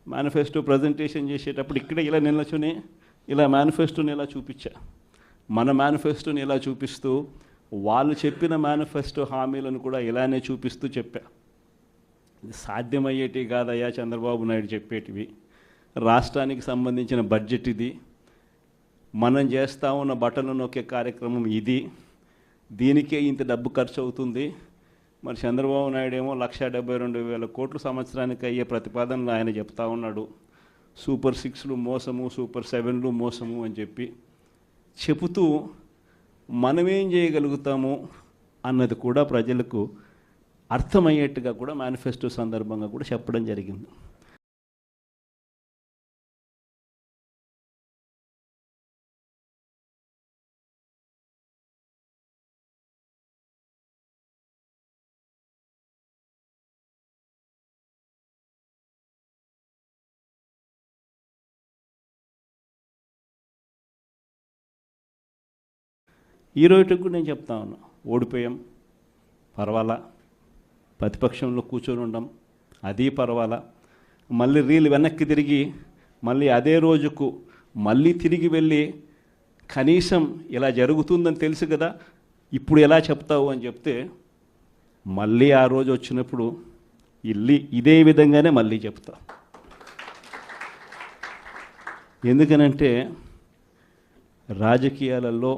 Manifesto presentation చేసేటప్పుడు ఇక్కడే ఇలా నిల్చొని ఇలా మేనిఫెస్టోని ఇలా చూపించా. మన మేనిఫెస్టోని ఇలా చూపిస్తూ వాళ్ళు చెప్పిన మేనిఫెస్టో హామీలను కూడా ఇలానే చూపిస్తూ చెప్పా. ఇది సాధ్యమయ్యేటివి కాదయ్యా చంద్రబాబు నాయుడు చెప్పేటివి. రాష్ట్రానికి సంబంధించిన బడ్జెట్ ఇది, మనం చేస్తూ ఉన్న బటన్లు నొక్కే కార్యక్రమం ఇది, దీనికే ఇంత డబ్బు ఖర్చు అవుతుంది. మరి చంద్రబాబు నాయుడు ఏమో 1,72,000 కోట్లు సంవత్సరానికి అయ్యే ప్రతిపాదనలు ఆయన చెప్తా ఉన్నాడు. సూపర్ 6లు మోసము, సూపర్ 7లు మోసము అని చెప్పి చెబుతూ మనమేం చేయగలుగుతాము అన్నది కూడా ప్రజలకు అర్థమయ్యేట్టుగా కూడా మేనిఫెస్టో సందర్భంగా కూడా చెప్పడం జరిగింది. ఈ రోజుకు నేను చెప్తా ఉన్నా, ఓడిపోయాం పర్వాలా, ప్రతిపక్షంలో కూర్చొని ఉండం అది పర్వాలా, మళ్ళీ రీలు వెనక్కి తిరిగి మళ్ళీ అదే రోజుకు మళ్ళీ తిరిగి వెళ్ళి కనీసం ఇలా జరుగుతుందని తెలుసు కదా ఇప్పుడు ఎలా చెప్తావు అని చెప్తే మళ్ళీ ఆ రోజు వచ్చినప్పుడు ఇదే విధంగానే మళ్ళీ చెప్తా. ఎందుకనంటే రాజకీయాలలో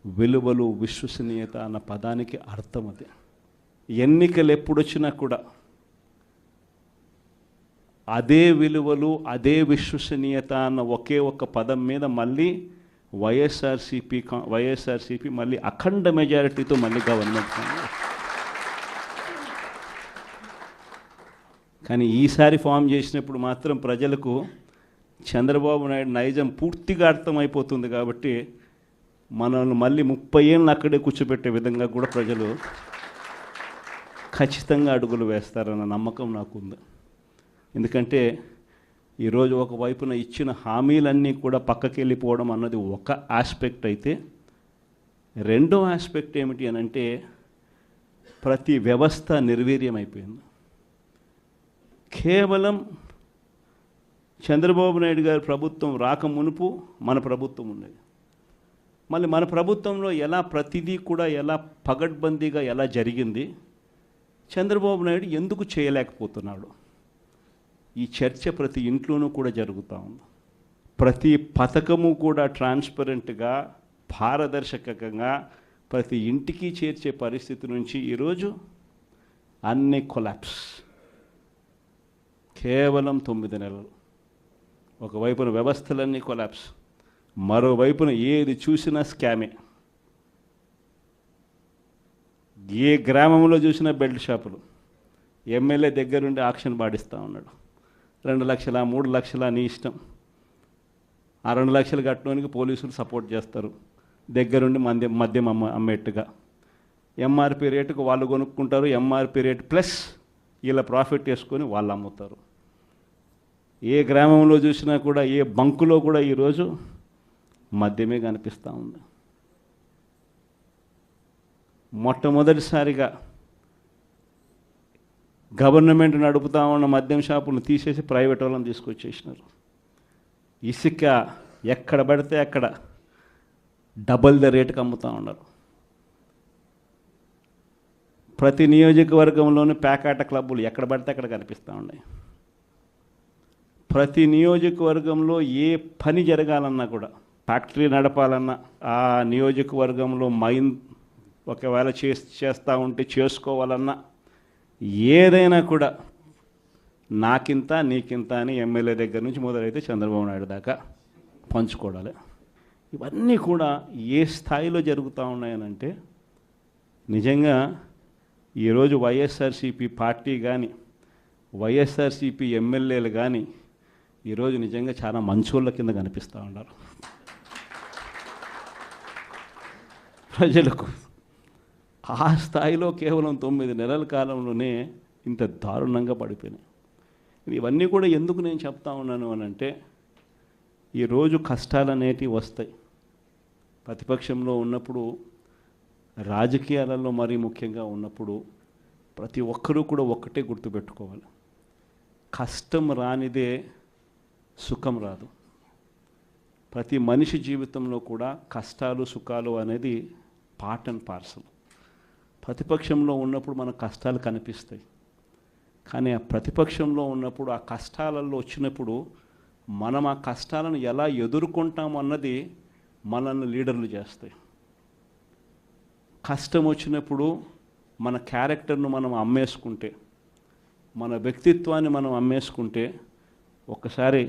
విలువలు, విశ్వసనీయత అన్న పదానికి అర్థం అదే. ఎన్నికలు ఎప్పుడొచ్చినా కూడా అదే విలువలు, అదే విశ్వసనీయత అన్న ఒకే ఒక్క పదం మీద మళ్ళీ వైఎస్ఆర్సీపీ మళ్ళీ అఖండ మెజారిటీతో మళ్ళీ గవర్నమెంట్. కానీ ఈసారి ఫామ్ చేసినప్పుడు మాత్రం ప్రజలకు చంద్రబాబు నాయుడు నైజం పూర్తిగా అర్థమైపోతుంది. కాబట్టి మనల్ని మళ్ళీ 30 ఏళ్ళు అక్కడే కూర్చోబెట్టే విధంగా కూడా ప్రజలు ఖచ్చితంగా అడుగులు వేస్తారన్న నమ్మకం నాకుంది. ఎందుకంటే ఈరోజు ఒకవైపున ఇచ్చిన హామీలన్నీ కూడా పక్కకి వెళ్ళిపోవడం అన్నది ఒక ఆస్పెక్ట్ అయితే, రెండో ఆస్పెక్ట్ ఏమిటి అని అంటే ప్రతి వ్యవస్థ నిర్వీర్యమైపోయింది. కేవలం చంద్రబాబు నాయుడు గారి ప్రభుత్వం రాకమునుపు మన ప్రభుత్వం ఉండేది. మళ్ళీ మన ప్రభుత్వంలో ఎలా ప్రతిదీ కూడా ఎలా పగడ్బందీగా ఎలా జరిగింది, చంద్రబాబు నాయుడు ఎందుకు చేయలేకపోతున్నాడు, ఈ చర్చ ప్రతి ఇంట్లోనూ కూడా జరుగుతూ ఉంది. ప్రతి పథకము కూడా ట్రాన్స్పరెంట్గా, పారదర్శకంగా ప్రతి ఇంటికి చేర్చే పరిస్థితి నుంచి ఈరోజు అన్ని కొలాప్స్. కేవలం 9 నెలలు. ఒకవైపున వ్యవస్థలన్నీ కొలాప్స్, మరోవైపున ఏది చూసినా స్కామే. ఏ గ్రామంలో చూసినా బెల్ట్ షాపులు. ఎమ్మెల్యే దగ్గరుండి ఆక్షన్ పాడిస్తూ ఉన్నాడు. 2 లక్షల 3 లక్షల నీ ఇష్టం. ఆ 2 లక్షలు కట్టడానికి పోలీసులు సపోర్ట్ చేస్తారు, దగ్గరుండి మద్యం అమ్మేట్టుగా. ఎంఆర్పి రేటుకు వాళ్ళు కొనుక్కుంటారు, ఎంఆర్పి రేటు ప్లస్ ఇలా ప్రాఫిట్ వేసుకొని వాళ్ళు అమ్ముతారు. ఏ గ్రామంలో చూసినా కూడా, ఏ బంకులో కూడా ఈరోజు మద్యమే కనిపిస్తూ ఉంది. మొట్టమొదటిసారిగా గవర్నమెంట్ నడుపుతా ఉన్న మద్యం షాపులను తీసేసి ప్రైవేట్ వాళ్ళని తీసుకొచ్చేసినారు. ఇసుక ఎక్కడ పడితే అక్కడ డబల్ ద రేటుకి అమ్ముతూ ఉన్నారు. ప్రతి నియోజకవర్గంలోని ప్యాకాట క్లబ్బులు ఎక్కడ పడితే అక్కడ కనిపిస్తూ ఉన్నాయి. ప్రతి నియోజకవర్గంలో ఏ పని జరగాలన్నా కూడా, ఫ్యాక్టరీ నడపాలన్నా, ఆ నియోజకవర్గంలో మైన్ ఒకవేళ చేస్తూ ఉంటే చేసుకోవాలన్నా, ఏదైనా కూడా నాకింత నీకింత అని ఎమ్మెల్యే దగ్గర నుంచి మొదలైతే చంద్రబాబు నాయుడు దాకా పంచుకోవడాలి. ఇవన్నీ కూడా ఏ స్థాయిలో జరుగుతూ ఉన్నాయనంటే, నిజంగా ఈరోజు వైఎస్ఆర్సీపీ పార్టీ కానీ, వైఎస్ఆర్సీపీ ఎమ్మెల్యేలు కానీ ఈరోజు నిజంగా చాలా మంచోళ్ళ కింద కనిపిస్తూ ఉన్నారు ప్రజలకు. ఆ స్థాయిలో కేవలం 9 నెలల కాలంలోనే ఇంత దారుణంగా పడిపోయినాయి. ఇవన్నీ కూడా ఎందుకు నేను చెప్తా ఉన్నాను అని అంటే, ఈరోజు కష్టాలు అనేటివి వస్తాయి. ప్రతిపక్షంలో ఉన్నప్పుడు, రాజకీయాలలో మరీ ముఖ్యంగా ఉన్నప్పుడు ప్రతి ఒక్కరూ కూడా ఒక్కటే గుర్తుపెట్టుకోవాలి, కష్టం రానిదే సుఖం రాదు. ప్రతి మనిషి జీవితంలో కూడా కష్టాలు సుఖాలు అనేది పార్ట్ అండ్ పార్సల్. ప్రతిపక్షంలో ఉన్నప్పుడు మన కష్టాలు కనిపిస్తాయి, కానీ ఆ ప్రతిపక్షంలో ఉన్నప్పుడు ఆ కష్టాలలో వచ్చినప్పుడు మనం ఆ కష్టాలను ఎలా ఎదుర్కొంటాం అన్నది మనల్ని లీడర్లు చేస్తాయి. కష్టం వచ్చినప్పుడు మన క్యారెక్టర్ను మనం అమ్మేసుకుంటే, మన వ్యక్తిత్వాన్ని మనం అమ్మేసుకుంటే, ఒక్కసారి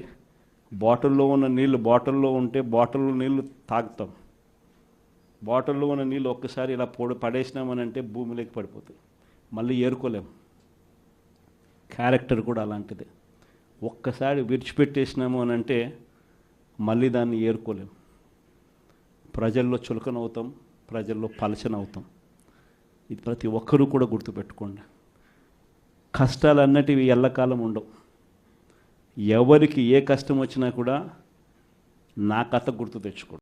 బాటిల్లో ఉన్న నీళ్ళు బాటిల్లో ఉంటే బాటిల్లో నీళ్ళు తాగుతాం. బాటిల్లో ఉన్న నీళ్ళు ఒక్కసారి ఇలా పడేసినామనంటే భూమిలోకి పడిపోతాయి, మళ్ళీ ఏరుకోలేం. క్యారెక్టర్ కూడా అలాంటిదే. ఒక్కసారి విడిచిపెట్టేసినాము అని అంటే మళ్ళీ దాన్ని ఏరుకోలేం. ప్రజల్లో చులకనవుతాం, ప్రజల్లో పలచనవుతాం. ఇది ప్రతి ఒక్కరూ కూడా గుర్తుపెట్టుకోండి. కష్టాలు అన్నటివి ఎల్లకాలం ఉండవు. ఎవరికి ఏ కష్టం వచ్చినా కూడా నా కథ గుర్తు తెచ్చుకోండి.